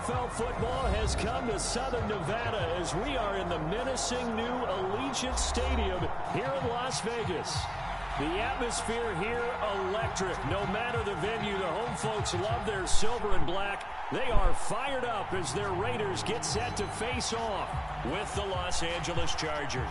NFL football has come to Southern Nevada as we are in the menacing new Allegiant Stadium here in Las Vegas. The atmosphere here, electric. No matter the venue, the home folks love their silver and black. They are fired up as their Raiders get set to face off with the Los Angeles Chargers.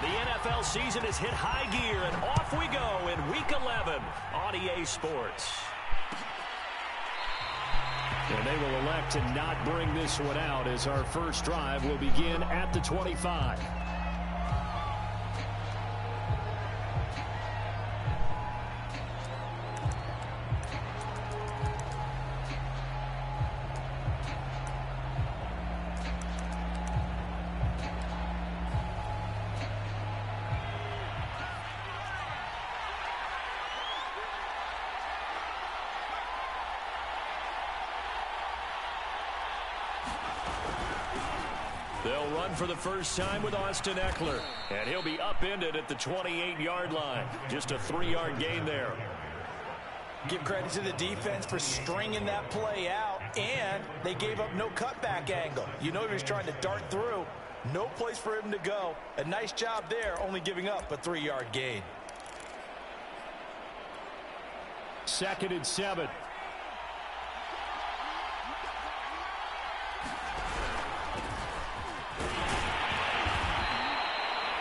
The NFL season has hit high gear, and off we go in Week 11 on EA Sports. And they will elect to not bring this one out as our first drive will begin at the 25. They'll run for the first time with Austin Ekeler, and he'll be upended at the 28-yard line. Just a 3-yard gain there. Give credit to the defense for stringing that play out, and they gave up no cutback angle. You know he was trying to dart through. No place for him to go. A nice job there, only giving up a 3-yard gain. 2nd and 7.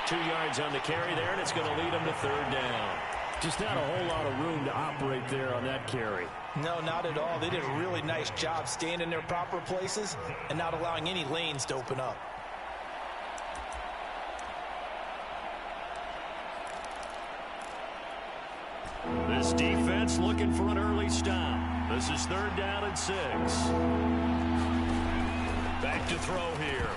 Two yards on the carry there, and it's going to lead them to 3rd down. Just not a whole lot of room to operate there on that carry. No, not at all. They did a really nice job staying in their proper places and not allowing any lanes to open up. This defense looking for an early stop. This is 3rd down and 6. Back to throw here.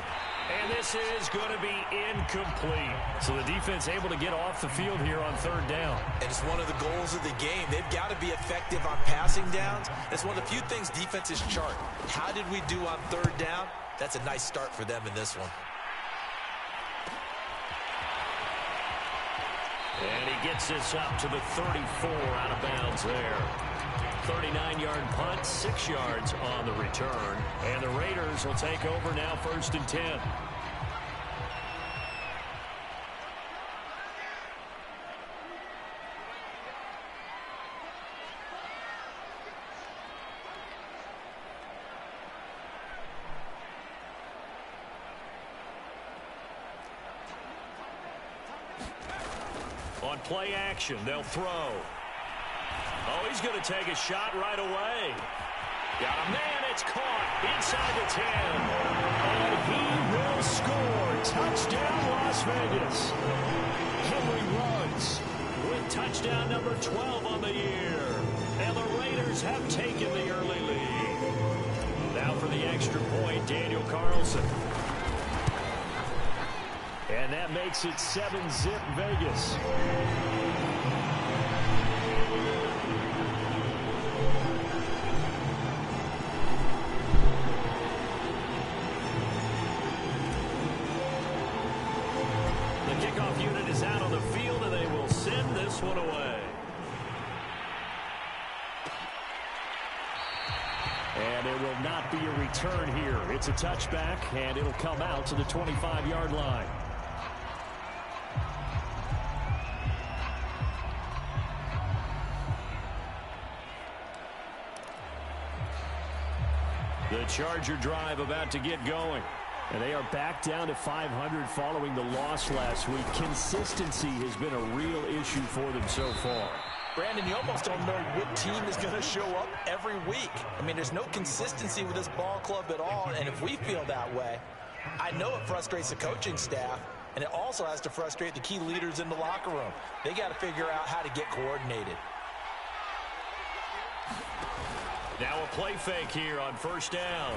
And this is going to be incomplete. So the defense able to get off the field here on 3rd down. And it's one of the goals of the game. They've got to be effective on passing downs. It's one of the few things defenses chart. How did we do on 3rd down? That's a nice start for them in this one. And he gets this up to the 34 out of bounds there. 39-yard punt, 6 yards on the return. And the Raiders will take over now 1st and 10. On play action, they'll throw. Oh, he's going to take a shot right away. Got a man, it's caught inside the 10. And he will score. Touchdown, Las Vegas. Henry Ruggs with touchdown number 12 on the year. And the Raiders have taken the early lead. Now for the extra point, Daniel Carlson. And that makes it 7-zip Vegas. The kickoff unit is out on the field, and they will send this one away. And it will not be a return here. It's a touchback, and it'll come out to the 25-yard line. The Charger drive about to get going. And they are back down to 500 following the loss last week. Consistency has been a real issue for them so far. Brandon, you almost don't know what team is going to show up every week. I mean, there's no consistency with this ball club at all. And if we feel that way, I know it frustrates the coaching staff. And it also has to frustrate the key leaders in the locker room. They got to figure out how to get coordinated. Now a play fake here on 1st down.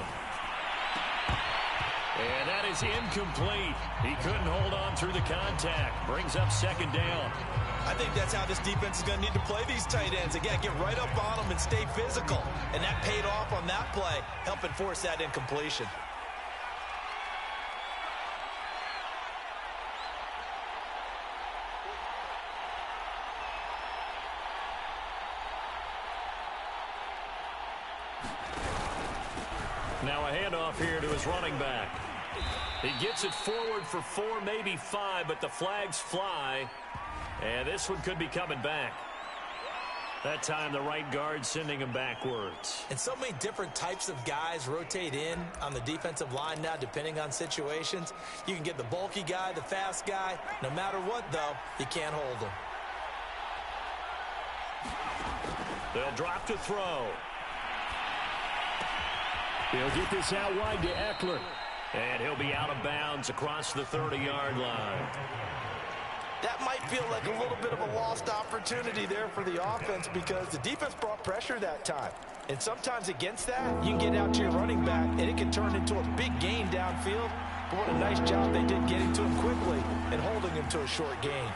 And that is incomplete. He couldn't hold on through the contact. Brings up 2nd down. I think that's how this defense is going to need to play these tight ends. Again, get right up on them and stay physical. And that paid off on that play, helping force that incompletion. Now a handoff here to his running back. He gets it forward for 4, maybe 5, but the flags fly. And this one could be coming back. That time the right guard sending him backwards. And so many different types of guys rotate in on the defensive line now depending on situations. You can get the bulky guy, the fast guy. No matter what, though, you can't hold him. They'll drop to throw. He'll get this out wide to Ekeler. And he'll be out of bounds across the 30-yard line. That might feel like a little bit of a lost opportunity there for the offense because the defense brought pressure that time. And sometimes against that, you can get out to your running back, and it can turn into a big gain downfield. But what a nice job they did getting to him quickly and holding him to a short gain.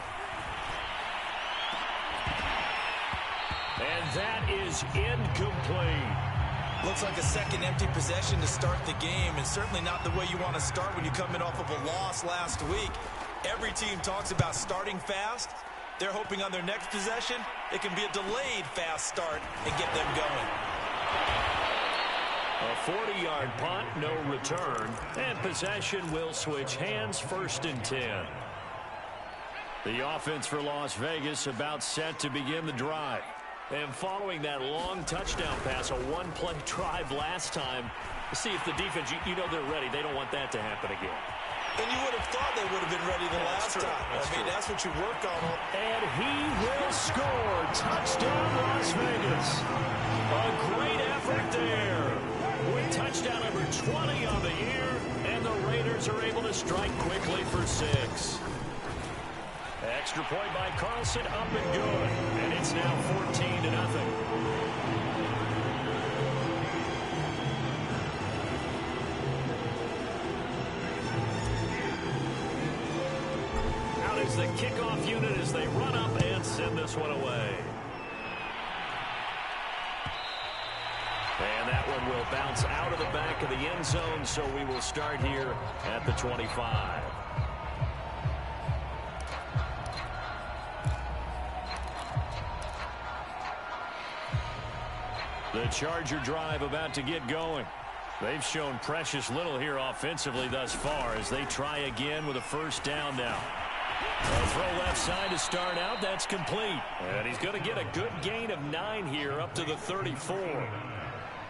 And that is incomplete. Looks like a second empty possession to start the game, and certainly not the way you want to start when you come in off of a loss last week. Every team talks about starting fast. They're hoping on their next possession, it can be a delayed fast start and get them going. A 40-yard punt, no return, and possession will switch hands, 1st and 10. The offense for Las Vegas about set to begin the drive. And following that long touchdown pass, a one-play drive last time, see if the defense, you know they're ready. They don't want that to happen again. And you would have thought they would have been ready the last time. That's what you work on. And he will score. Touchdown, Las Vegas. A great effort there. With touchdown number 20 on the year, and the Raiders are able to strike quickly for 6. Extra point by Carlson, up and good. And it's now 14-0. Out is the kickoff unit as they run up and send this one away. And that one will bounce out of the back of the end zone, so we will start here at the 25. The Charger drive about to get going. They've shown precious little here offensively thus far as they try again with a 1st down now. A throw left side to start out. That's complete. And he's going to get a good gain of 9 here up to the 34.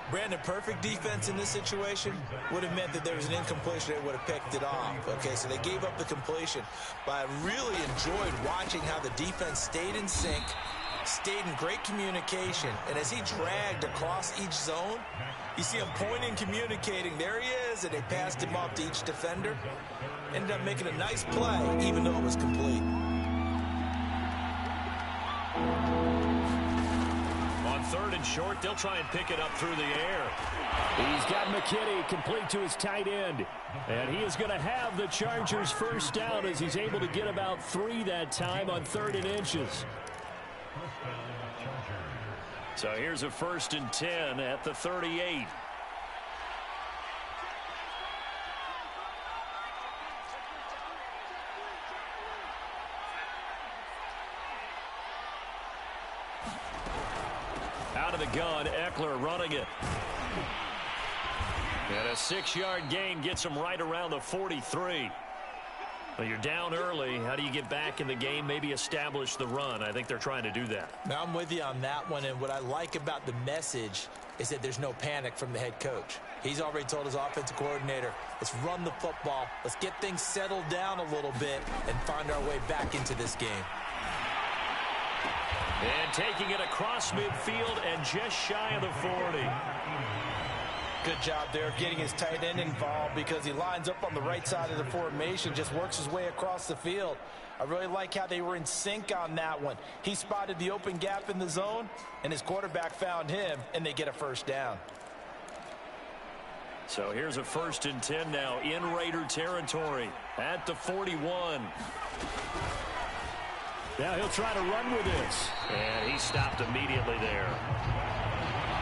Brandon, perfect defense in this situation would have meant that there was an incompletion. They would have picked it off. Okay, so they gave up the completion. But I really enjoyed watching how the defense stayed in sync, stayed in great communication, and as he dragged across each zone, you see him pointing, communicating. There he is, and they passed him off to each defender. Ended up making a nice play, even though it was complete. On 3rd and short, they'll try and pick it up through the air. He's got McKinney complete to his tight end. And he is going to have the Chargers 1st down as he's able to get about 3 that time on 3rd and inches. So here's a 1st and 10 at the 38. Out of the gun, Ekeler running it. And a 6-yard gain gets him right around the 43. Well, you're down early. How do you get back in the game, maybe establish the run? I think they're trying to do that. Now, I'm with you on that one, and what I like about the message is that there's no panic from the head coach. He's already told his offensive coordinator, let's run the football, let's get things settled down a little bit and find our way back into this game. And taking it across midfield and just shy of the 40. Good job there of getting his tight end involved because he lines up on the right side of the formation, just works his way across the field. I really like how they were in sync on that one. He spotted the open gap in the zone, and his quarterback found him, and they get a 1st down. So here's a 1st and 10 now in Raider territory at the 41. Now he'll try to run with this. And he stopped immediately there.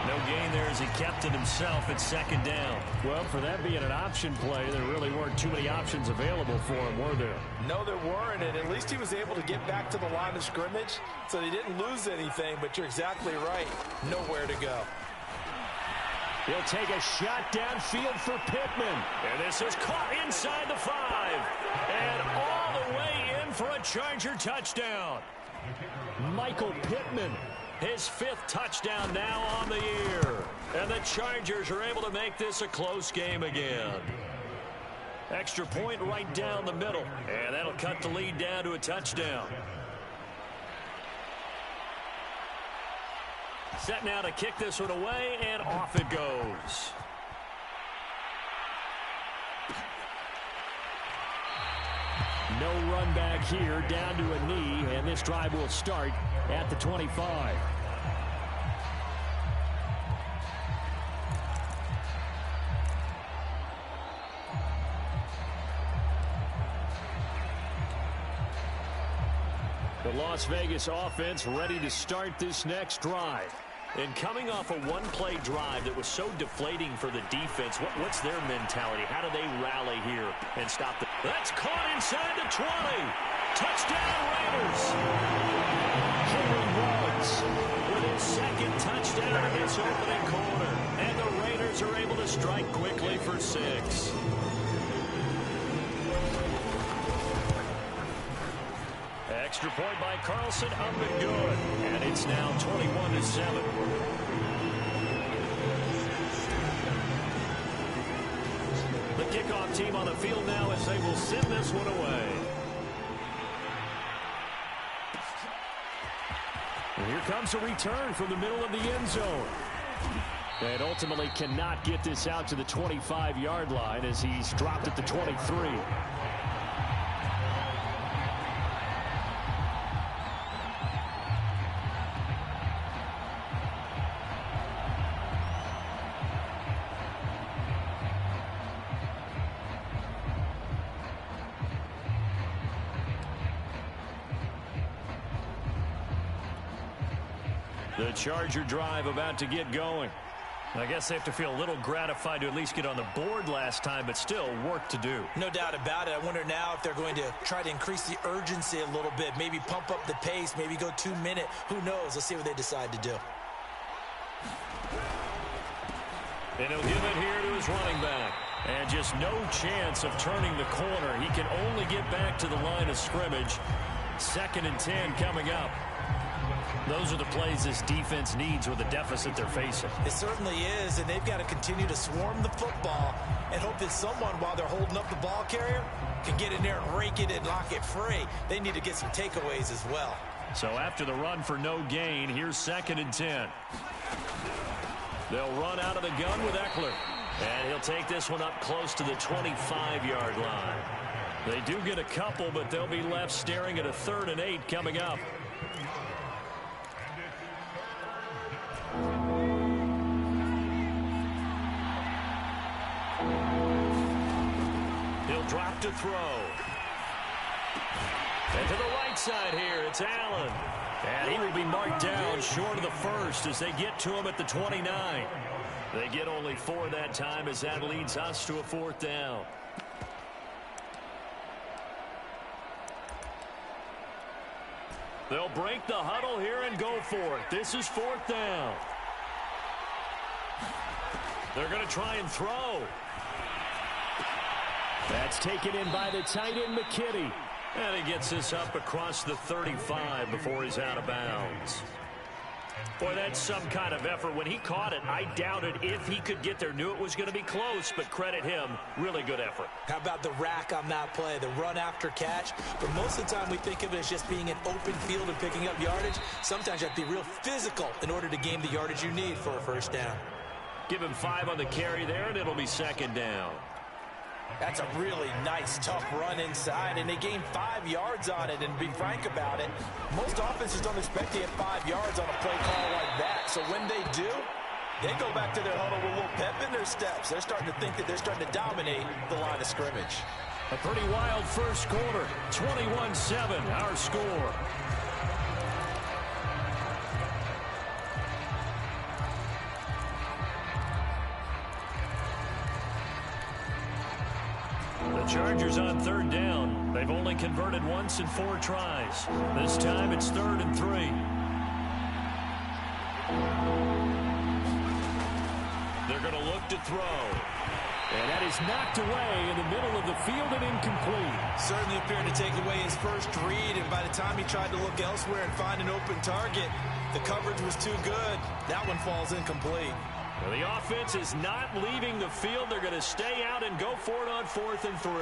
No gain there as he kept it himself at 2nd down. Well, for that being an option play, there really weren't too many options available for him, were there? No, there weren't, and at least he was able to get back to the line of scrimmage, so they didn't lose anything, but you're exactly right. Nowhere to go. He'll take a shot downfield for Pittman. And this is caught inside the 5. And all the way in for a Charger touchdown. Michael Pittman. His 5th touchdown now on the year. And the Chargers are able to make this a close game again. Extra point right down the middle. And that'll cut the lead down to a touchdown. Set now to kick this one away, and off it goes. No run back here, down to a knee, and this drive will start at the 25. The Las Vegas offense ready to start this next drive. And coming off a one-play drive that was so deflating for the defense, what's their mentality? How do they rally here and stop the... That's caught inside the 20. Touchdown, Raiders. Henry Ruggs With his 2nd touchdown in this opening quarter. And the Raiders are able to strike quickly for 6. Extra point by Carlson, up and good. And it's now 21-7. The kickoff team on the field now as they will send this one away. And here comes a return from the middle of the end zone. And ultimately cannot get this out to the 25-yard line as he's dropped at the 23. The Charger drive about to get going. I guess they have to feel a little gratified to at least get on the board last time, but still work to do. No doubt about it. I wonder now if they're going to try to increase the urgency a little bit, maybe pump up the pace, maybe go 2-minute. Who knows? Let's see what they decide to do. And he'll give it here to his running back. And just no chance of turning the corner. He can only get back to the line of scrimmage. 2nd and 10 coming up. Those are the plays this defense needs with the deficit they're facing. It certainly is, and they've got to continue to swarm the football and hope that someone, while they're holding up the ball carrier, can get in there and rake it and lock it free. They need to get some takeaways as well. So after the run for no gain, here's 2nd and 10. They'll run out of the gun with Eckler. And he'll take this one up close to the 25-yard line. They do get a couple, but they'll be left staring at a 3rd and 8 coming up. He'll drop to throw. And to the right side here, it's Allen. And he will be marked down short of the 1st as they get to him at the 29. They get only 4 that time as that leads us to a 4th down. They'll break the huddle here and go for it. This is 4th down. They're going to try and throw. That's taken in by the tight end, McKitty. And he gets this up across the 35 before he's out of bounds. Boy, that's some kind of effort. When he caught it, I doubted if he could get there. Knew it was going to be close, but credit him. Really good effort. How about the rack on that play, the run after catch? But most of the time we think of it as just being an open field and picking up yardage. Sometimes you have to be real physical in order to gain the yardage you need for a 1st down. Give him 5 on the carry there, and it'll be 2nd down. That's a really nice, tough run inside, and they gained 5 yards on it. And to be frank about it, most offenses don't expect to get 5 yards on a play call like that. So when they do, they go back to their huddle with a little pep in their steps. They're starting to think that they're starting to dominate the line of scrimmage. A pretty wild first quarter. 21-7, our score. Chargers on 3rd down. They've only converted once in 4 tries. This time it's 3rd and 3. They're going to to throw. And that is knocked away in the middle of the field and incomplete. Certainly appeared to take away his first read, and by the time he tried to look elsewhere and find an open target, the coverage was too good. That one falls incomplete. Well, the offense is not leaving the field. They're going to stay out and go for it on 4th and 3.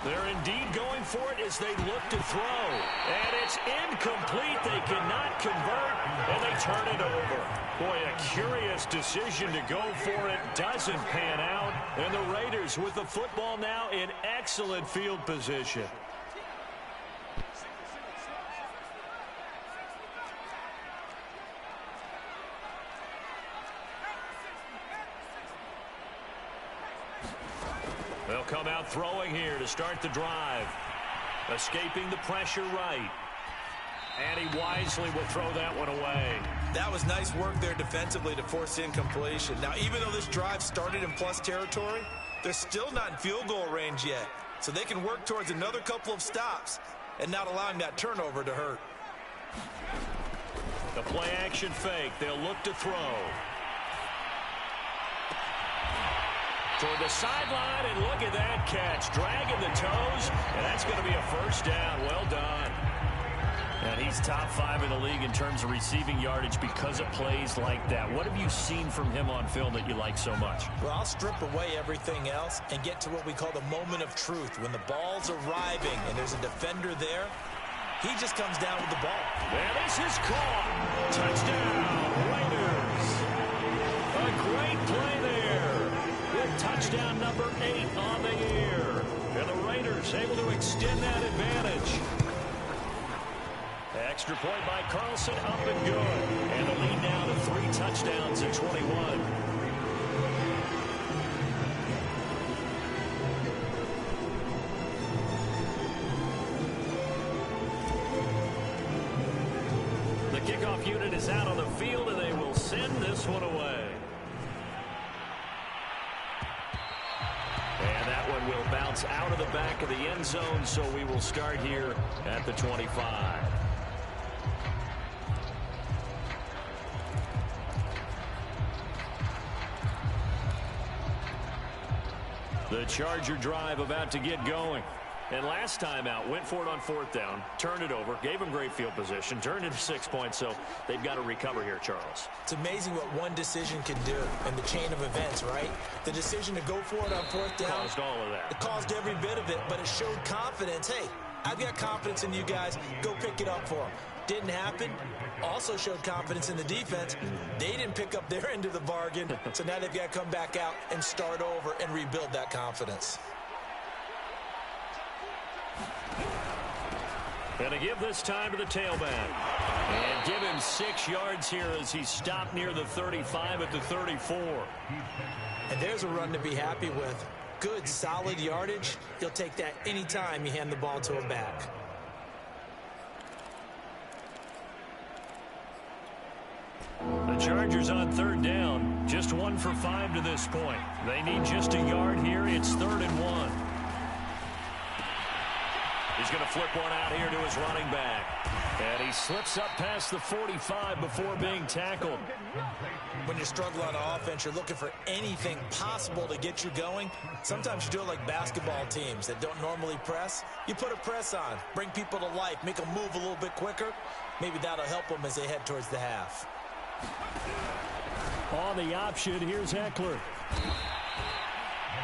They're indeed going for it as they look to throw. And it's incomplete. They cannot convert, and they turn it over. Boy, a curious decision to go for it. Doesn't pan out. And the Raiders with the football now in excellent field position. They'll come out throwing here to start the drive. Escaping the pressure right. And he wisely will throw that one away. That was nice work there defensively to force incompletion. Now, even though this drive started in plus territory, they're still not in field goal range yet. So they can work towards another couple of stops and not allowing that turnover to hurt. The play action fake. They'll look to throw. Toward the sideline, and look at that catch. Dragging the toes, and that's going to be a first down. Well done. And he's top 5 in the league in terms of receiving yardage because of plays like that. What have you seen from him on film that you like so much? Well, I'll strip away everything else and get to what we call the moment of truth. When the ball's arriving and there's a defender there, he just comes down with the ball. And this is caught. Touchdown, Raiders. A great play there. With touchdown number 8 on the year. And the Raiders able to extend that advantage. Extra point by Carlson, up and good. And the lead now to 3 touchdowns at 21. The kickoff unit is out on the field, and they will send this one away. And that one will bounce out of the back of the end zone, so we will start here at the 25. The Charger drive about to get going. And last time out, went for it on 4th down, turned it over, gave them great field position, turned it to 6 points, so they've got to recover here, Charles. It's amazing what one decision can do in the chain of events, right? The decision to go for it on 4th down caused all of that. It caused every bit of it, but it showed confidence. Hey, I've got confidence in you guys. Go pick it up for them. Didn't happen. Also showed confidence in the defense. They didn't pick up their end of the bargain, so now they've got to come back out and start over and rebuild that confidence. Going to give this time to the tailback. And give him 6 yards here as he stopped near the 35 at the 34. And there's a run to be happy with. Good, solid yardage. You'll take that anytime you hand the ball to a back. The Chargers on 3rd down. Just 1 for 5 to this point. They need just a yard here. It's 3rd and 1. He's going to flip one out here to his running back. And he slips up past the 45 before being tackled. When you're struggling on offense, you're looking for anything possible to get you going. Sometimes you do it like basketball teams that don't normally press. You put a press on, bring people to life, make them move a little bit quicker. Maybe that'll help them as they head towards the half. On the option, here's Eckler.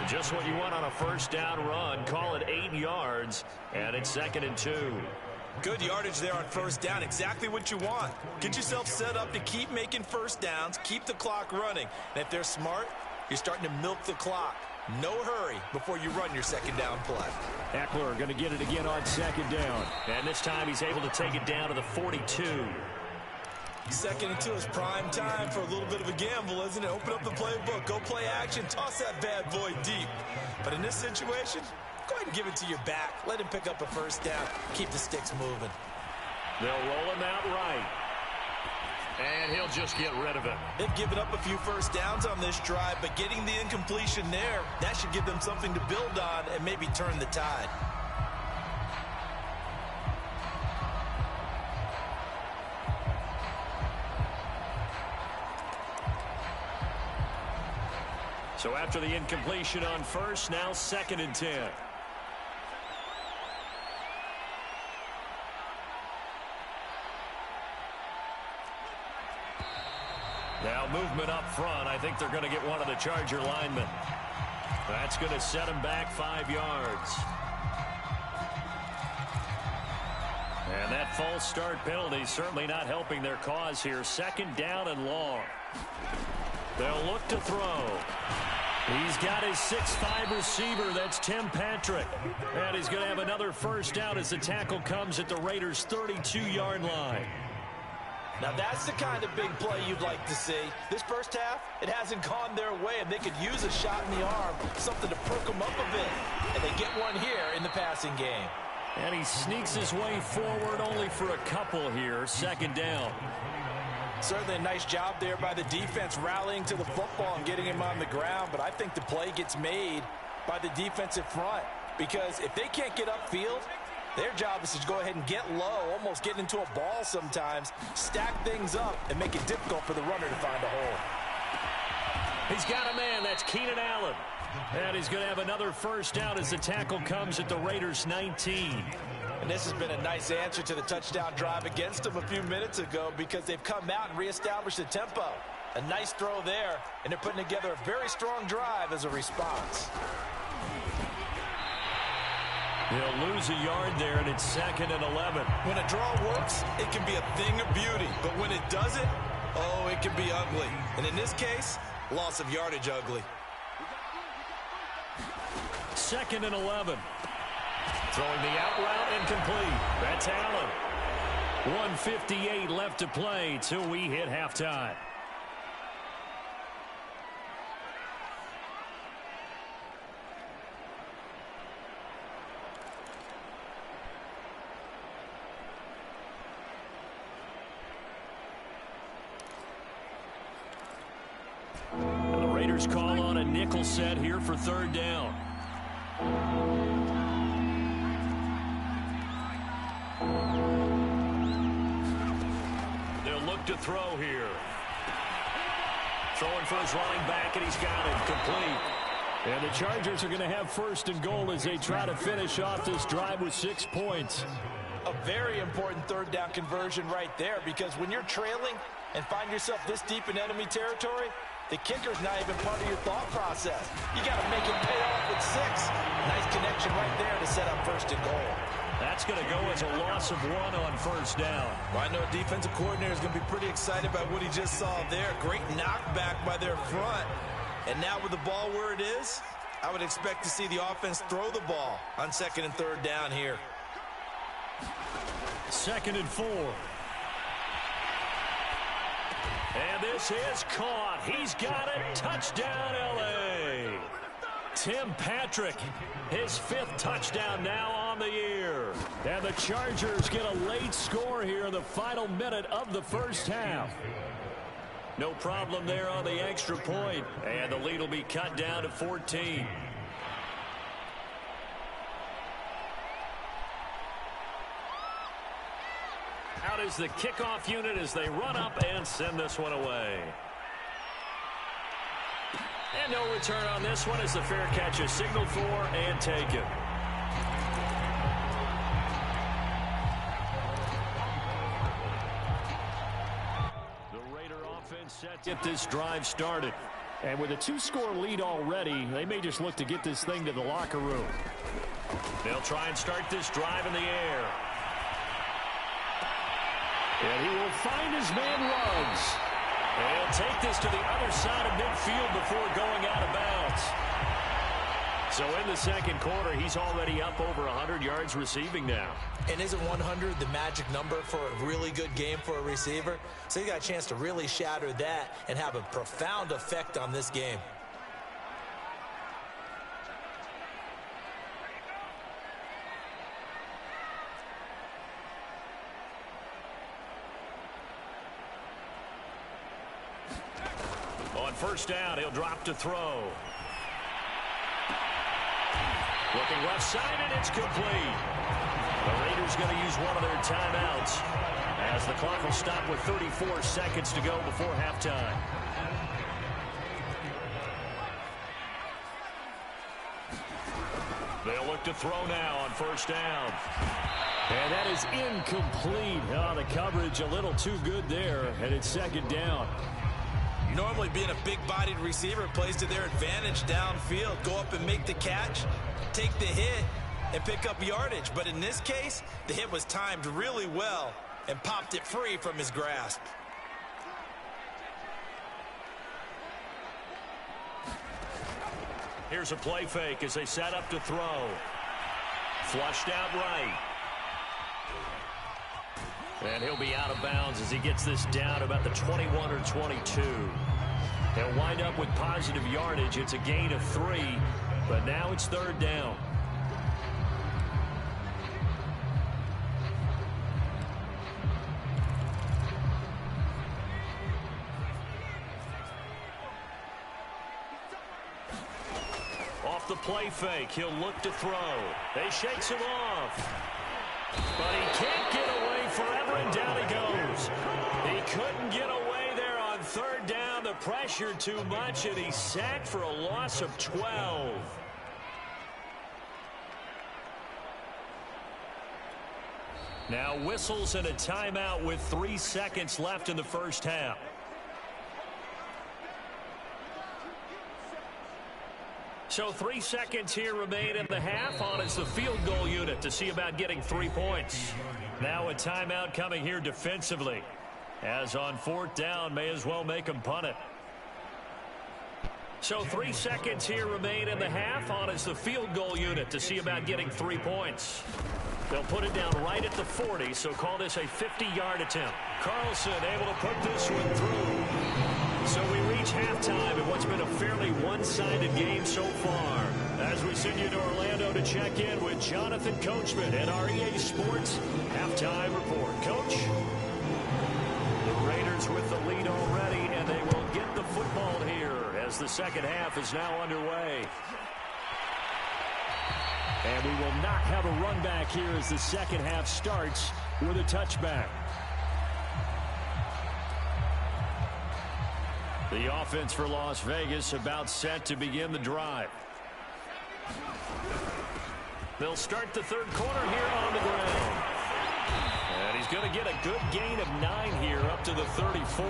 Just what you want on a 1st down run. Call it 8 yards, and it's 2nd and 2. Good yardage there on 1st down. Exactly what you want. Get yourself set up to keep making 1st downs, keep the clock running. And if they're smart, you're starting to milk the clock. No hurry before you run your 2nd down play. Eckler going to get it again on 2nd down. And this time he's able to take it down to the 42. 2nd and 2 is prime time for a little bit of a gamble, isn't it? Open up the playbook, go play action, toss that bad boy deep. But in this situation, go ahead and give it to your back. Let him pick up a 1st down. Keep the sticks moving. They'll roll him out right. And he'll just get rid of it. They've given up a few 1st downs on this drive, but getting the incompletion there, that should give them something to build on and maybe turn the tide. So after the incompletion on first, now 2nd and 10. Now movement up front. I think they're going to get one of the Charger linemen. That's going to set him back 5 yards. And that false start penalty certainly not helping their cause here. 2nd down and long. They'll look to throw. He's got his 6'5" receiver. That's Tim Patrick. And he's going to have another first down as the tackle comes at the Raiders' 32-yard line. Now that's the kind of big play you'd like to see. This first half, it hasn't gone their way, and they could use a shot in the arm, something to perk them up a bit. And they get one here in the passing game. And he sneaks his way forward only for a couple here. 2nd down. Certainly a nice job there by the defense rallying to the football and getting him on the ground. But I think the play gets made by the defensive front. Because if they can't get upfield, their job is to go ahead and get low, almost get into a ball sometimes, stack things up, and make it difficult for the runner to find a hole. He's got a man. That's Keenan Allen. And he's going to have another first down as the tackle comes at the Raiders' 19. And this has been a nice answer to the touchdown drive against them a few minutes ago because they've come out and reestablished the tempo. A nice throw there, and they're putting together a very strong drive as a response. He'll lose a yard there, and it's 2nd and 11. When a draw works, it can be a thing of beauty. But when it doesn't, oh, it can be ugly. And in this case, loss of yardage ugly. 2nd and 11. Throwing the out route incomplete. That's Allen. 1:58 left to play till we hit halftime. And the Raiders call on a nickel set here for 3rd down. They'll look to throw here. Throwing for his running back, and he's got it complete. And the Chargers are going to have 1st and goal as they try to finish off this drive with 6 points. A very important 3rd down conversion right there because when you're trailing and find yourself this deep in enemy territory, the kicker's not even part of your thought process. You got to make it pay off with 6. Nice connection right there to set up 1st and goal. That's going to go as a loss of 1 on 1st down. Well, I know a defensive coordinator is going to be pretty excited about what he just saw there. Great knockback by their front. And now with the ball where it is, I would expect to see the offense throw the ball on 2nd and 3rd down here. 2nd and 4. And this is caught. He's got it. Touchdown, L.A. Tim Patrick, his 5th touchdown now on the year. And the Chargers get a late score here in the final minute of the first half. No problem there on the extra point. And the lead will be cut down to 14. Out is the kickoff unit as they run up and send this one away. And no return on this one as the fair catch is signaled for and taken. The Raider offense set to get this drive started. And with a 2-score lead already, they may just look to get this thing to the locker room. They'll try and start this drive in the air. And he will find his man Ruggs. And he'll take this to the other side of midfield before going out of bounds. So in the second quarter, he's already up over 100 yards receiving now. And isn't 100 the magic number for a really good game for a receiver? So you got a chance to really shatter that and have a profound effect on this game. On first down, he'll drop to throw. Looking left side, and it's complete. The Raiders going to use one of their timeouts as the clock will stop with 34 seconds to go before halftime. They'll look to throw now on first down. And that is incomplete. Oh, the coverage a little too good there, and it's second down. Normally being a big-bodied receiver plays to their advantage downfield. Go up and make the catch, take the hit, and pick up yardage. But in this case, the hit was timed really well and popped it free from his grasp. Here's a play fake as they set up to throw. Flushed out right. And he'll be out of bounds as he gets this down about the 21 or 22. He'll wind up with positive yardage. It's a gain of 3, but now it's third down. Off the play fake, he'll look to throw. They shakes him off. But he can't get away forever, and down he goes. He couldn't get away there on third down. The pressure too much, and he's sacked for a loss of 12. Now whistles and a timeout with 3 seconds left in the first half. So 3 seconds here remain in the half. On is the field goal unit to see about getting 3 points. Now a timeout coming here defensively. As on fourth down, may as well make them punt it. So 3 seconds here remain in the half. On is the field goal unit to see about getting 3 points. They'll put it down right at the 40, so call this a 50-yard attempt. Carlson able to put this one through. So we reach halftime in what's been a fairly one-sided game so far. As we send you to Orlando to check in with Jonathan Coachman and our EA Sports Halftime Report. Coach? The Raiders with the lead already, and they will get the football here as the second half is now underway. And we will not have a run back here as the second half starts with a touchback. The offense for Las Vegas about set to begin the drive. They'll start the third quarter here on the ground. And he's going to get a good gain of 9 here up to the 34.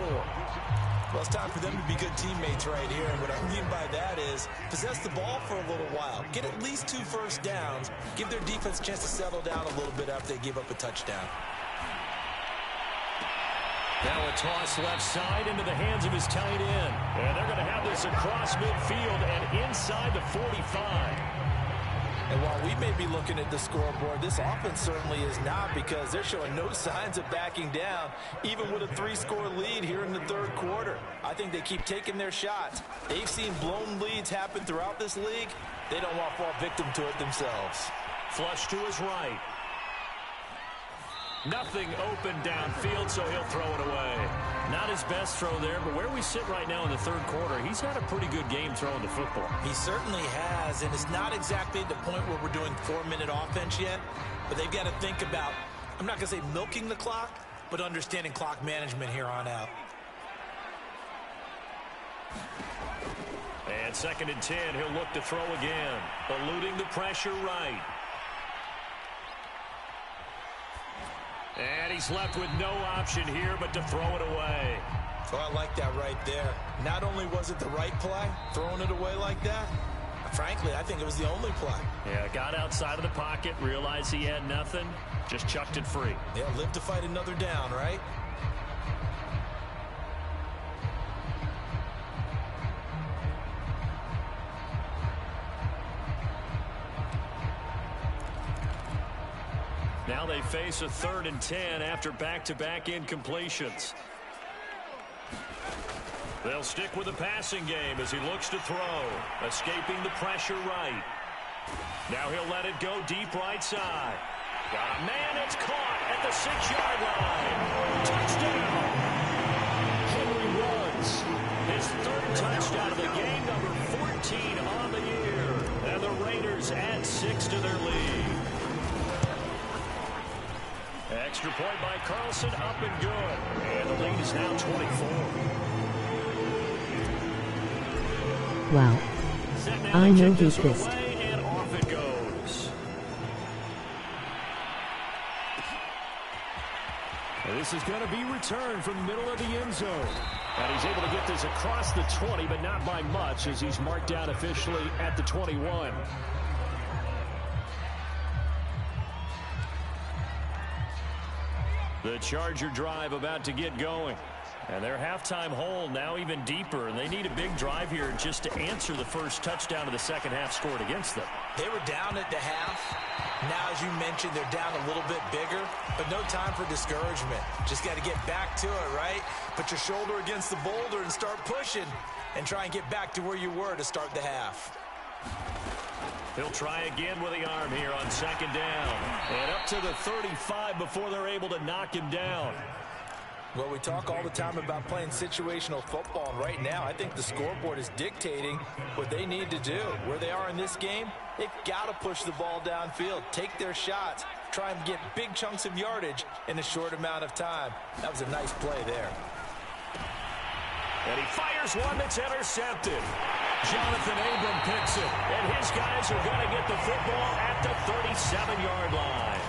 Well, it's time for them to be good teammates right here. And what I mean by that is possess the ball for a little while. Get at least 2 first downs. Give their defense a chance to settle down a little bit after they give up a touchdown. Now a toss left side into the hands of his tight end. And they're going to have this across midfield and inside the 45. And while we may be looking at the scoreboard, this offense certainly is not, because they're showing no signs of backing down, even with a 3-score lead here in the third quarter. I think they keep taking their shots. They've seen blown leads happen throughout this league. They don't want to fall victim to it themselves. Flush to his right. Nothing open downfield, so he'll throw it away. Not his best throw there, but where we sit right now in the third quarter, he's had a pretty good game throwing the football. He certainly has, and it's not exactly at the point where we're doing 4-minute offense yet, but they've got to think about, I'm not going to say milking the clock, but understanding clock management here on out. And 2nd and 10, he'll look to throw again, eluding the pressure right. And he's left with no option here but to throw it away. So I like that right there. Not only was it the right play, throwing it away like that, frankly, I think it was the only play. Yeah, got outside of the pocket, realized he had nothing, just chucked it free. Yeah, live to fight another down, right? Now they face a 3rd and 10 after back-to-back incompletions. They'll stick with the passing game as he looks to throw, escaping the pressure right. Now he'll let it go deep right side. Got a man, it's caught at the 6-yard line. Touchdown! Henry Ruggs, his 3rd touchdown of the game, number 14 on the year. And the Raiders add 6 to their lead. Extra point by Carlson, up and good. And the lead is now 24. Wow. I know who's this. And off it goes. pass is going to be returned from the middle of the end zone. And he's able to get this across the 20, but not by much, as he's marked down officially at the 21. The Charger drive about to get going. And their halftime hole now even deeper, and they need a big drive here just to answer the first touchdown of the second half scored against them. They were down at the half. Now, as you mentioned, they're down a little bit bigger, but no time for discouragement. Just got to get back to it, right? Put your shoulder against the boulder and start pushing and try and get back to where you were to start the half. He'll try again with the arm here on second down. And up to the 35 before they're able to knock him down. Well, we talk all the time about playing situational football, and right now I think the scoreboard is dictating what they need to do. Where they are in this game, they've got to push the ball downfield, take their shots, try and get big chunks of yardage in a short amount of time. That was a nice play there. And he fires one that's intercepted. Jonathan Abram picks it, and his guys are going to get the football at the 37-yard line.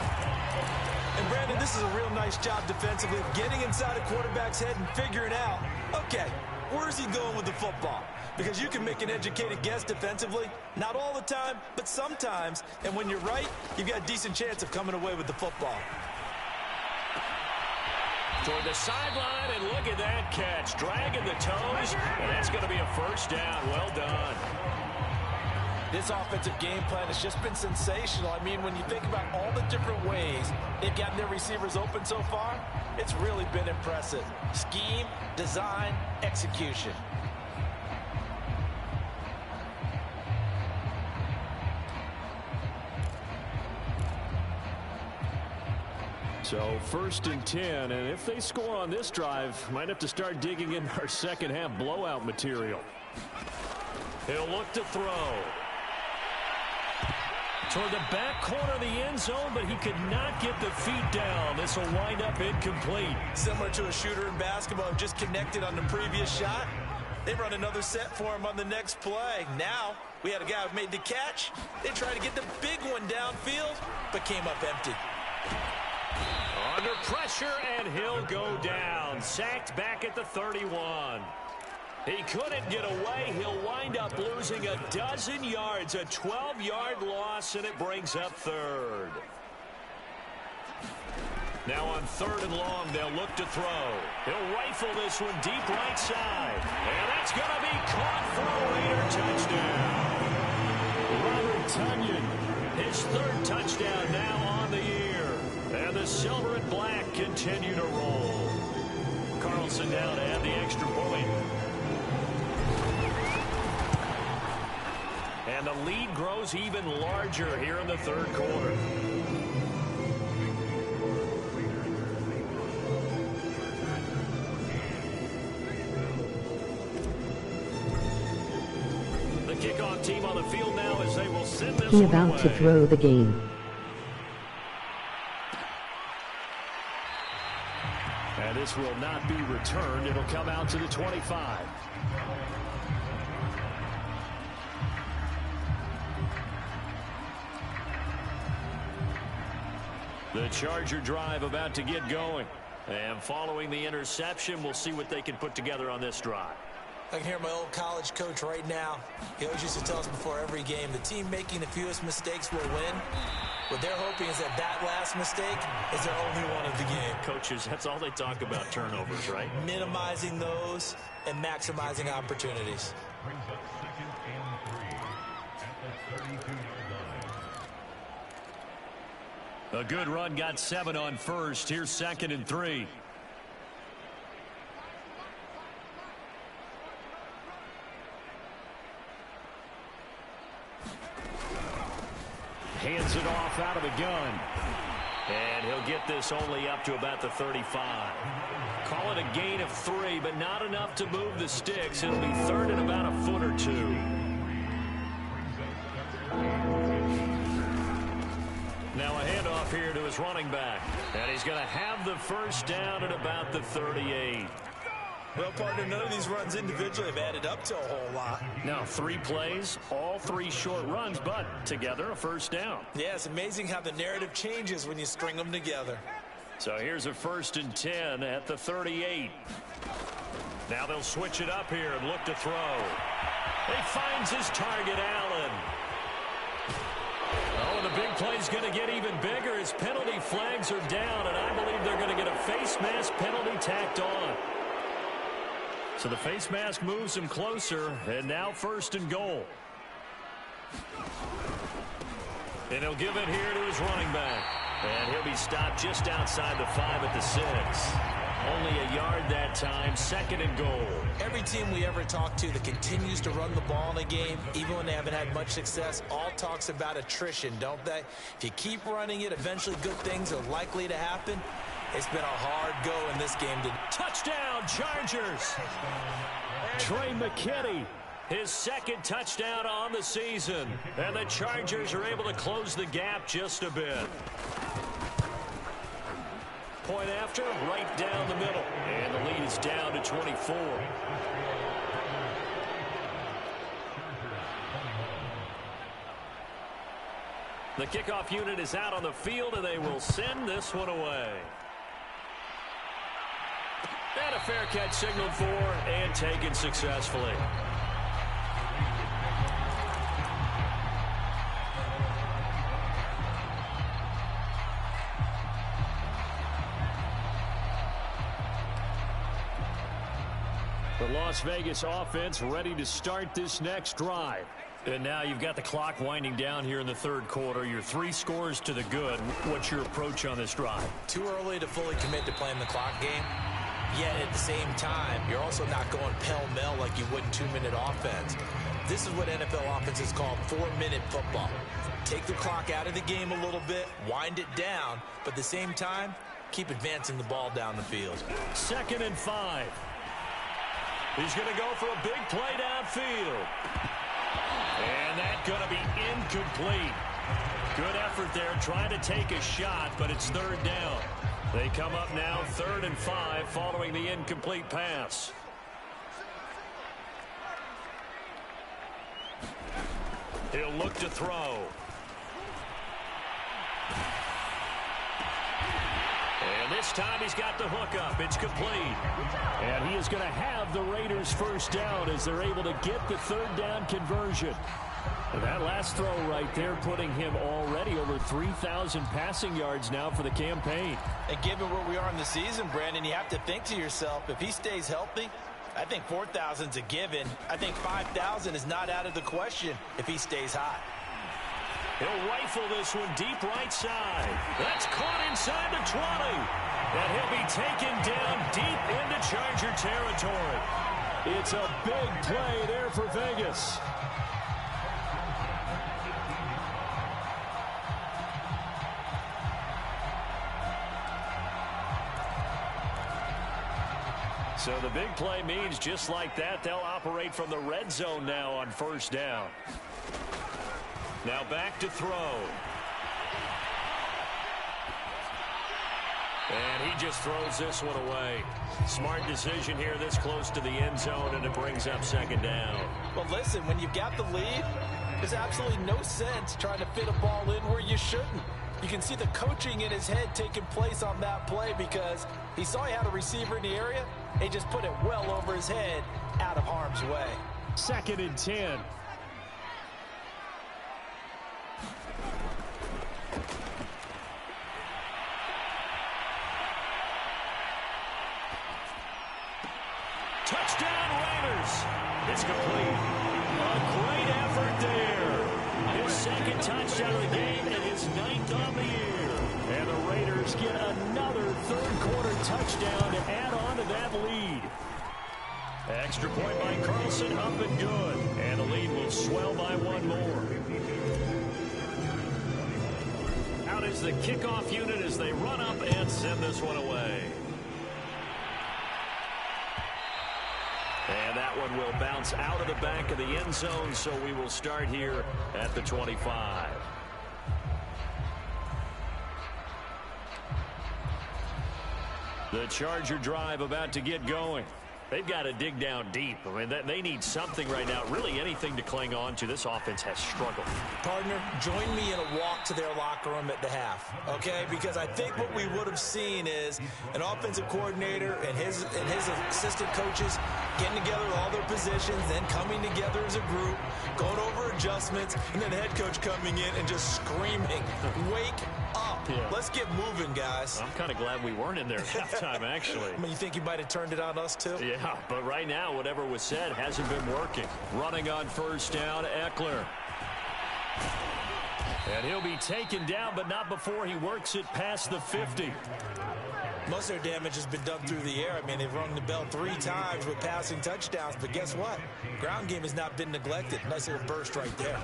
And Brandon, this is a real nice job defensively of getting inside a quarterback's head and figuring out, okay, where's he going with the football? Because you can make an educated guess defensively, not all the time, but sometimes. And when you're right, you've got a decent chance of coming away with the football. Toward the sideline, and look at that catch. Dragging the toes, and that's going to be a first down. Well done. This offensive game plan has just been sensational. I mean, when you think about all the different ways they've gotten their receivers open so far, it's really been impressive. Scheme, design, execution. So 1st and 10, and if they score on this drive, might have to start digging in our second half blowout material. He'll look to throw. Toward the back corner of the end zone, but he could not get the feet down. This will wind up incomplete. Similar to a shooter in basketball who just connected on the previous shot. They run another set for him on the next play. Now, we had a guy who made the catch. They tried to get the big one downfield, but came up empty. Under pressure, and he'll go down. Sacked back at the 31. He couldn't get away. He'll wind up losing a dozen yards, a 12-yard loss, and it brings up third. Now on 3rd and long, they'll look to throw. He'll rifle this one deep right side. And that's going to be caught for a Raider touchdown. Robert Tonyan, his 3rd touchdown now on the year. And the silver and black continue to roll. Carlson down to add the extra point. And the lead grows even larger here in the 3rd quarter. The kickoff team on the field now as they will send this He one about away. to throw the game. And this will not be returned. It'll come out to the 25. The Charger drive about to get going. And following the interception, we'll see what they can put together on this drive. I can hear my old college coach right now. He always used to tell us before every game, the team making the fewest mistakes will win. What they're hoping is that that last mistake is their only one of the game. Coaches, that's all they talk about, turnovers, right? Minimizing those and maximizing opportunities. A good run, got 7 on first. Here's 2nd and 3. Hands it off out of the gun. And he'll get this only up to about the 35. Call it a gain of 3, but not enough to move the sticks. It'll be 3rd and about a foot or 2. Now a handoff here to his running back. And he's going to have the first down at about the 38. Well, partner, none of these runs individually have added up to a whole lot. Now 3 plays, all 3 short runs, but together a first down. Yeah, it's amazing how the narrative changes when you string them together. So here's a 1st and 10 at the 38. Now they'll switch it up here and look to throw. He finds his target, Allen. Oh, and the big play's going to get even bigger as penalty flags are down, and I believe they're going to get a face mask penalty tacked on. So the face mask moves him closer, and now 1st and goal. And he'll give it here to his running back. And he'll be stopped just outside the 5 at the 6. Only a yard that time, 2nd and goal. Every team we ever talk to that continues to run the ball in a game, even when they haven't had much success, all talks about attrition, don't they? If you keep running it, eventually good things are likely to happen. It's been a hard go in this game. Touchdown, Chargers! Trey McKinney, his 2nd touchdown on the season. And the Chargers are able to close the gap just a bit. Point after, right down the middle. And the lead is down to 24. The kickoff unit is out on the field, and they will send this one away. And a fair catch signaled for and taken successfully. The Las Vegas offense ready to start this next drive. And now you've got the clock winding down here in the 3rd quarter. You're 3 scores to the good. What's your approach on this drive? Too early to fully commit to playing the clock game. Yet at the same time, you're also not going pell-mell like you would in 2-minute offense. This is what NFL offenses call 4-minute football. Take the clock out of the game a little bit, wind it down, but at the same time, keep advancing the ball down the field. 2nd and 5. He's going to go for a big play downfield. And that's going to be incomplete. Good effort there, trying to take a shot, but it's 3rd down. They come up now 3rd and 5 following the incomplete pass. He'll look to throw. And this time he's got the hook up. It's complete. And he is going to have the Raiders 1st down as they're able to get the 3rd down conversion. And that last throw right there putting him already over 3,000 passing yards now for the campaign. And given where we are in the season, Brandon, you have to think to yourself, if he stays healthy, I think 4,000's a given. I think 5,000 is not out of the question if he stays hot. He'll rifle this one deep right side. That's caught inside the 20. And he'll be taken down deep into Charger territory. It's a big play there for Vegas. So the big play means just like that, they'll operate from the red zone now on 1st down. Now back to throw. And he just throws this one away. Smart decision here this close to the end zone, and it brings up 2nd down. Well, listen, when you've got the lead, there's absolutely no sense trying to fit a ball in where you shouldn't. You can see the coaching in his head taking place on that play because he saw he had a receiver in the area. He just put it well over his head out of harm's way. 2nd and 10. Touchdown Raiders. It's complete. A great effort there. His 2nd touchdown of the game and his 9th on the year. And the Raiders get another 3rd quarter touchdown to add on to that lead. Extra point by Carlson, up and good. And the lead will swell by 1 more. Out is the kickoff unit as they run up and send this one away. And that one will bounce out of the back of the end zone, so we will start here at the 25. The Charger drive about to get going. They've got to dig down deep. I mean, they need something right now, really anything to cling on to. This offense has struggled. Partner, join me in a walk to their locker room at the half, okay? Because I think what we would have seen is an offensive coordinator and his assistant coaches getting together all their positions, then coming together as a group, going over adjustments, and then the head coach coming in and just screaming, "Wake up. Yeah. Let's get moving, guys." I'm kind of glad we weren't in there at halftime, actually. I mean, you think you might have turned it on us, too? Yeah, but right now, whatever was said hasn't been working. Running on first down, Ekeler. And he'll be taken down, but not before he works it past the 50. Most of their damage has been done through the air. I mean, they've rung the bell 3 times with passing touchdowns, but guess what? Ground game has not been neglected. Nice little burst right there.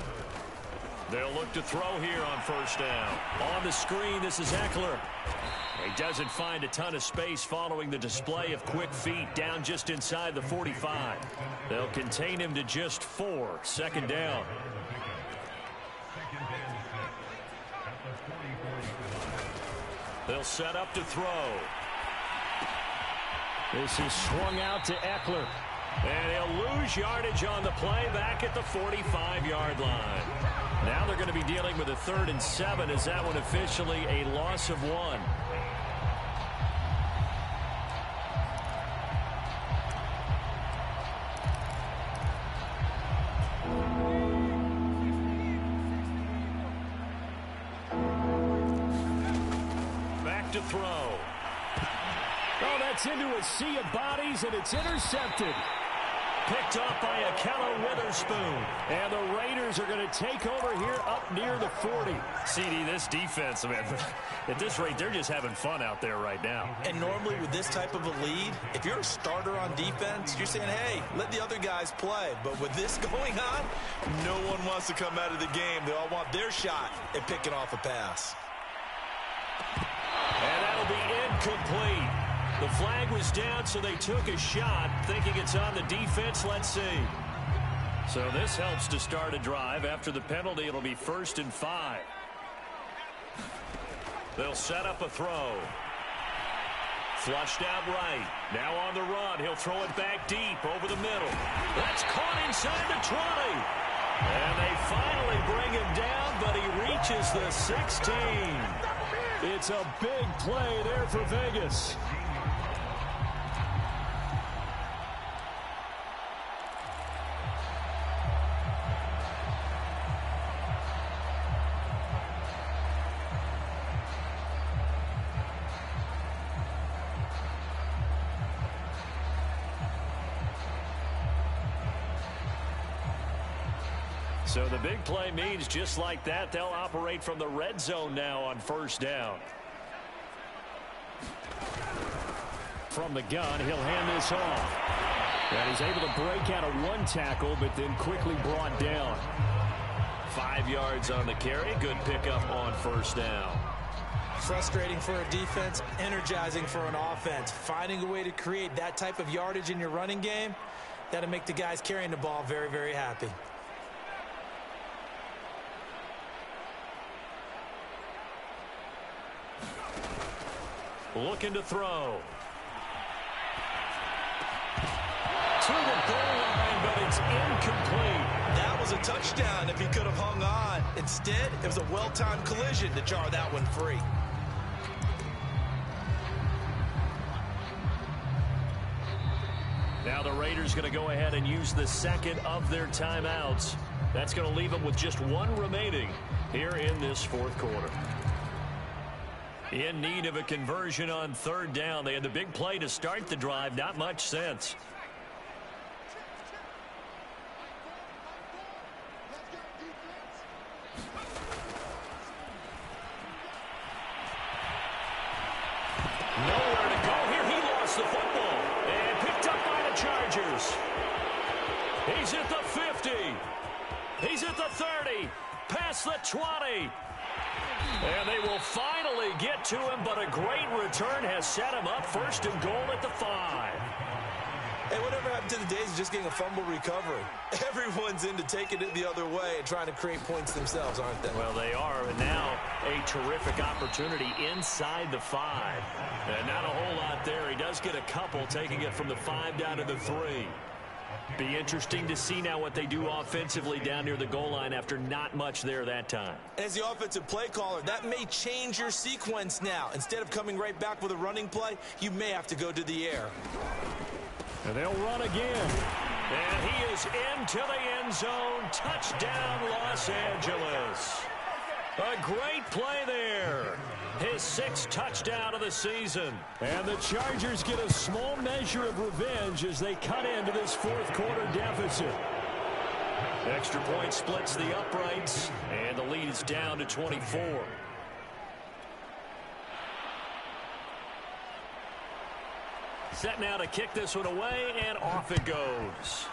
They'll look to throw here on first down. On the screen, this is Ekeler. He doesn't find a ton of space following the display of quick feet down just inside the 45. They'll contain him to just 4. Second down. They'll set up to throw. This is swung out to Ekeler. And he'll lose yardage on the play back at the 45-yard line. Now they're going to be dealing with a 3rd and 7 as that one officially a loss of 1. Back to throw. Oh, that's into a sea of bodies, and it's intercepted. Picked up by Ahkello Witherspoon. And the Raiders are going to take over here up near the 40. CD, this defense, man, at this rate, they're just having fun out there right now. And normally with this type of a lead, if you're a starter on defense, you're saying, hey, let the other guys play. But with this going on, no one wants to come out of the game. They all want their shot at picking off a pass. And that'll be incomplete. The flag was down, so they took a shot, thinking it's on the defense. Let's see. So this helps to start a drive. After the penalty, it'll be 1st and 5. They'll set up a throw. Flushed out right. Now on the run. He'll throw it back deep over the middle. That's caught inside the 20. And they finally bring him down, but he reaches the 16. It's a big play there for Vegas. So the big play means just like that, they'll operate from the red zone now on first down. From the gun, he'll hand this off. And he's able to break out of 1 tackle, but then quickly brought down. 5 yards on the carry. Good pickup on first down. Frustrating for a defense, energizing for an offense. Finding a way to create that type of yardage in your running game, that'll make the guys carrying the ball very, very happy. Looking to throw. To the goal line, but it's incomplete. That was a touchdown if he could have hung on. Instead, it was a well-timed collision to jar that one free. Now the Raiders going to go ahead and use the second of their timeouts. That's going to leave them with just 1 remaining here in this 4th quarter. In need of a conversion on 3rd down. They had the big play to start the drive. Not much sense. Nowhere to go here. He lost the football. And picked up by the Chargers. He's at the 50. He's at the 30. Past the 20. And they will finally get to him, but a great return has set him up 1st and goal at the 5. Hey, whatever happened to the days of just getting a fumble recovery. Everyone's into taking it the other way and trying to create points themselves, aren't they? Well, they are, and now a terrific opportunity inside the 5. And not a whole lot there. He does get a couple, taking it from the 5 down to the 3. Be interesting to see now what they do offensively down near the goal line after not much there that time. As the offensive play caller, that may change your sequence now. Instead of coming right back with a running play, you may have to go to the air. And they'll run again. And he is into the end zone. Touchdown, Los Angeles. A great play there. His 6th touchdown of the season. And the Chargers get a small measure of revenge as they cut into this 4th quarter deficit. Extra point splits the uprights, and the lead is down to 24. Set now to kick this one away, and off it goes.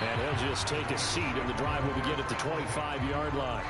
And he'll just take a seat, and the drive will begin at the 25-yard line.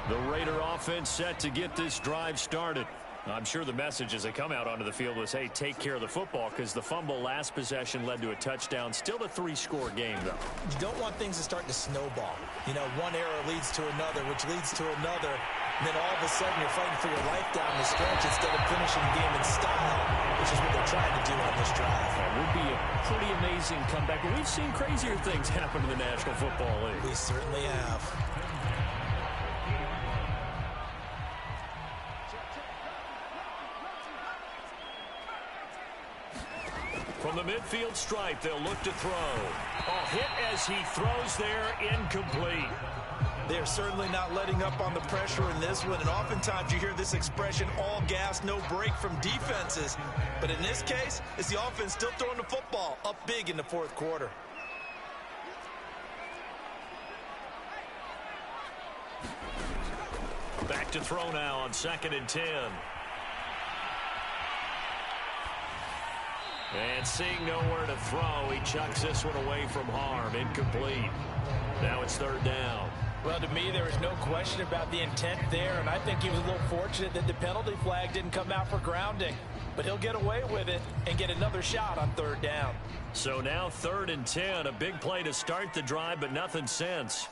The Raider offense set to get this drive started. I'm sure the message as they come out onto the field was, hey, take care of the football, because the fumble last possession led to a touchdown. Still a 3-score game, though. You don't want things to start to snowball. You know, one error leads to another, which leads to another. And then all of a sudden you're fighting for your life down the stretch instead of finishing the game in style, which is what they're trying to do on this drive. That would be a pretty amazing comeback. But we've seen crazier things happen in the National Football League. We certainly have. From the midfield stripe, they'll look to throw. A hit as he throws there, incomplete. They're certainly not letting up on the pressure in this one, and oftentimes you hear this expression, all gas, no break from defenses. But in this case, it's the offense still throwing the football up big in the 4th quarter. Back to throw now on 2nd and 10. And seeing nowhere to throw, he chucks this one away from harm. Incomplete. Now it's 3rd down. Well, to me, there is no question about the intent there, and I think he was a little fortunate that the penalty flag didn't come out for grounding. But he'll get away with it and get another shot on 3rd down. So now 3rd and 10, a big play to start the drive, but nothing since.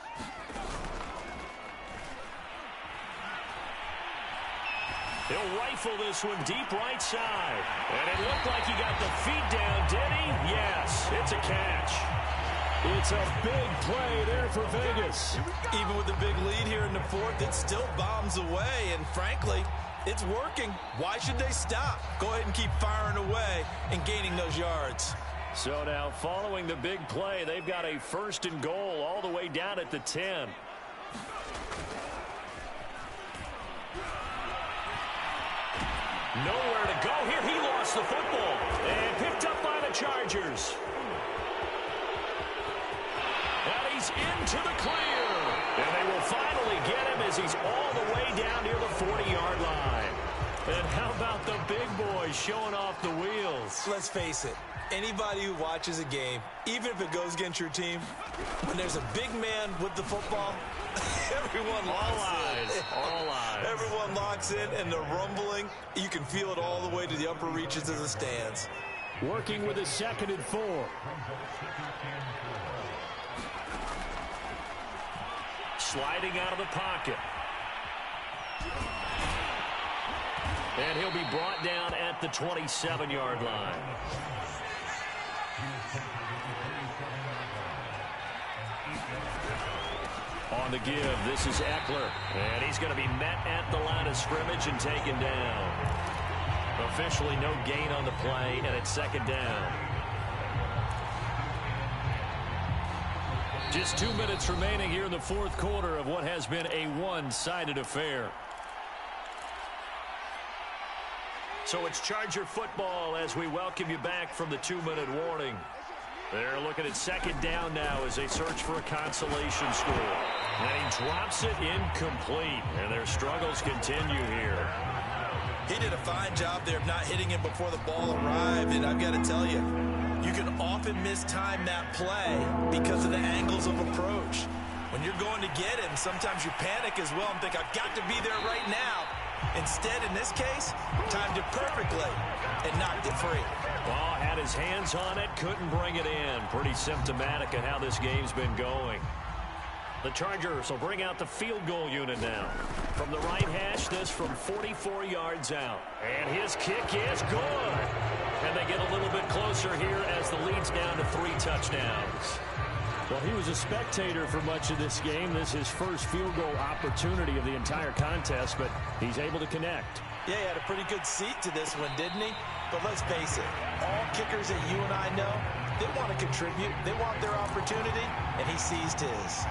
He'll rifle this one deep right side. And it looked like he got the feet down, did he? Yes, it's a catch. It's a big play there for Vegas. Even with the big lead here in the 4th, it still bombs away. And frankly, it's working. Why should they stop? Go ahead and keep firing away and gaining those yards. So now following the big play, they've got a 1st and goal all the way down at the 10. Nowhere to go here. He lost the football and picked up by the Chargers. And he's into the clear. And they will finally get him as he's all the way down near the 40-yard line. And how about the big boy showing off the wheels? Let's face it. Anybody who watches a game, even if it goes against your team, when there's a big man with the football, everyone locks in. All eyes. Everyone locks in, and the rumbling, you can feel it all the way to the upper reaches of the stands. Working with a 2nd and 4. Sliding out of the pocket. And he'll be brought down at the 27-yard line. On the give, this is Eckler. And he's going to be met at the line of scrimmage and taken down. Officially no gain on the play, and it's 2nd down. Just 2 minutes remaining here in the 4th quarter of what has been a one-sided affair. So it's Charger football as we welcome you back from the 2-minute warning. They're looking at 2nd down now as they search for a consolation score. And he drops it incomplete, and their struggles continue here. He did a fine job there of not hitting him before the ball arrived, and I've got to tell you, You can often mistime that play because of the angles of approach. When you're going to get him, sometimes you panic as well and think, I've got to be there right now. Instead, in this case, timed it perfectly and knocked it free. Ball had his hands on it, couldn't bring it in. Pretty symptomatic of how this game's been going. The Chargers will bring out the field goal unit now. From the right hash, this from 44 yards out. And his kick is good. And they get a little bit closer here as the lead's down to 3 touchdowns. Well, he was a spectator for much of this game. This is his first field goal opportunity of the entire contest, but he's able to connect. Yeah, he had a pretty good seat to this one, didn't he? But let's face it, all kickers that you and I know, they want to contribute. They want their opportunity, and he seized his.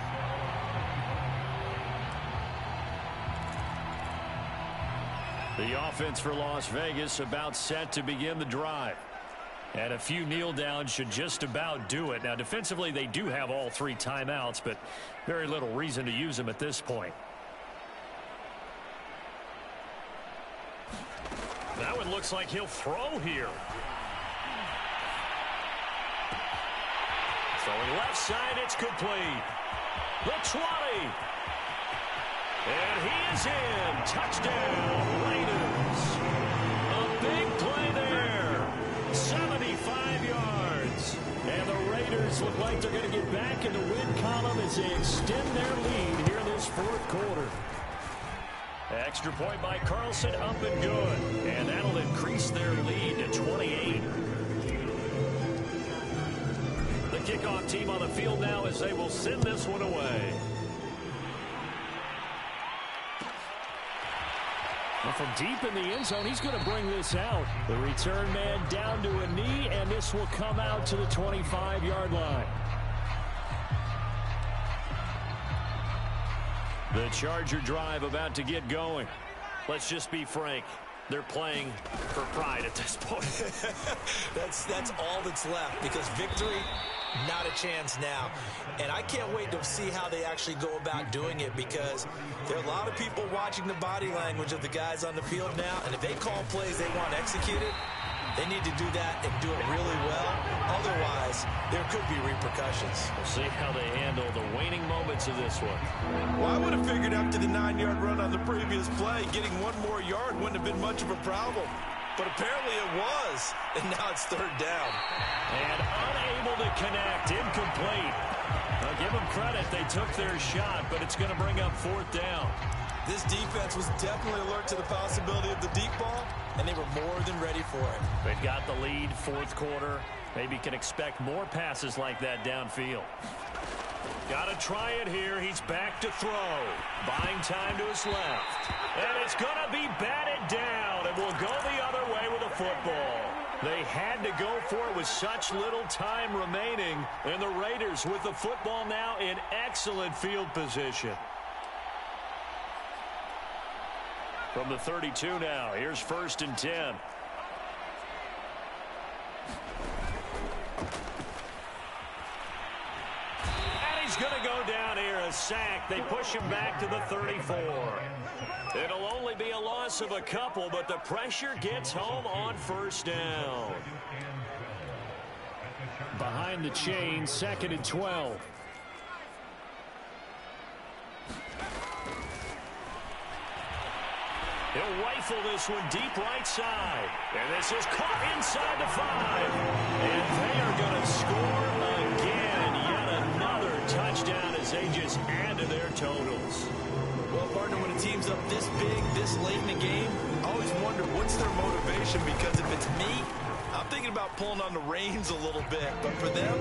The offense for Las Vegas about set to begin the drive. And a few kneel downs should just about do it. Now, defensively, they do have all 3 timeouts, but very little reason to use them at this point. That one looks like he'll throw here. Throwing left side, it's complete. The 20. And he is in. Touchdown, Raiders. A big play there. 75 yards. And the Raiders look like they're going to get back in the win column as they extend their lead here in this 4th quarter. Extra point by Carlson, up and good. And that'll increase their lead to 28. The kickoff team on the field now as they will send this one away. And from deep in the end zone, he's going to bring this out. The return man down to a knee, and this will come out to the 25-yard line. The Charger drive about to get going. Let's just be frank. They're playing for pride at this point. That's all that's left, because victory, not a chance now. And I can't wait to see how they actually go about doing it, because there are a lot of people watching the body language of the guys on the field now, and if they call plays they want executed, they need to do that and do it really well. Otherwise, there could be repercussions. We'll see how they handle the waning moments of this one. Well, I would have figured after the 9-yard run on the previous play, getting 1 more yard wouldn't have been much of a problem. But apparently it was, and now it's 3rd down. And unable to connect, incomplete. Now give them credit, they took their shot, but it's going to bring up 4th down. This defense was definitely alert to the possibility of the deep ball, and they were more than ready for it. They've got the lead, 4th quarter. Maybe can expect more passes like that downfield. Got to try it here. He's back to throw. Buying time to his left. And it's going to be batted down, and will go the other way with a football. They had to go for it with such little time remaining, and the Raiders with the football now in excellent field position. From the 32 now, here's 1st and 10. And he's going to go down here, a sack. They push him back to the 34. It'll only be a loss of a couple, but the pressure gets home on 1st down. Behind the chain, 2nd and 12. He'll rifle this one deep right side. And this is caught inside the 5. And they are going to score again. Yet another touchdown as they just add to their totals. Well, partner, when a team's up this big, this late in the game, I always wonder what's their motivation, because if it's me, I'm thinking about pulling on the reins a little bit. But for them,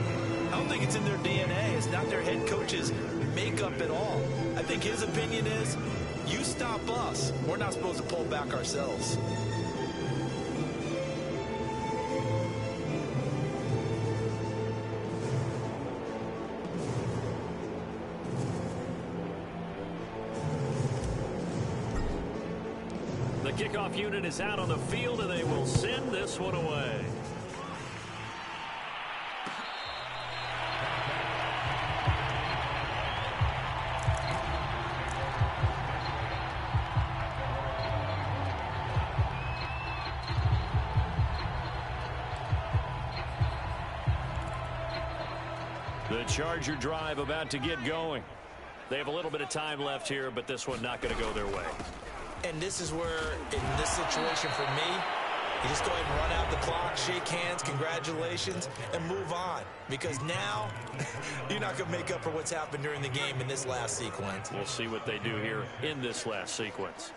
I don't think it's in their DNA. It's not their head coach's makeup at all. I think his opinion is, you stop us. We're not supposed to pull back ourselves. The kickoff unit is out on the field, and they will send this one away. The Charger drive about to get going. They have a little bit of time left here, but this one not going to go their way. And this is where, in this situation for me, you just go ahead and run out the clock, shake hands, congratulations, and move on. Because now, you're not going to make up for what's happened during the game in this last sequence. We'll see what they do here in this last sequence.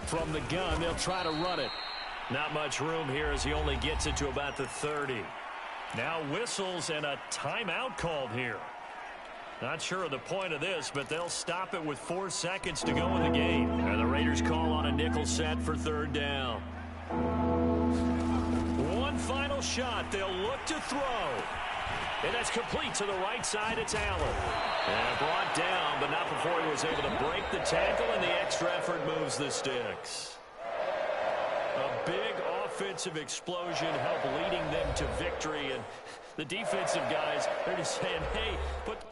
From the gun, they'll try to run it. Not much room here as he only gets it to about the 30. Now whistles and a timeout called here. Not sure of the point of this, but they'll stop it with 4 seconds to go in the game. And the Raiders call on a nickel set for third down. One final shot. They'll look to throw. And that's complete to the right side. It's Allen. And brought down, but not before he was able to break the tackle, and the extra effort moves the sticks. A big offensive explosion helped leading them to victory. And the defensive guys, they're just saying, hey, but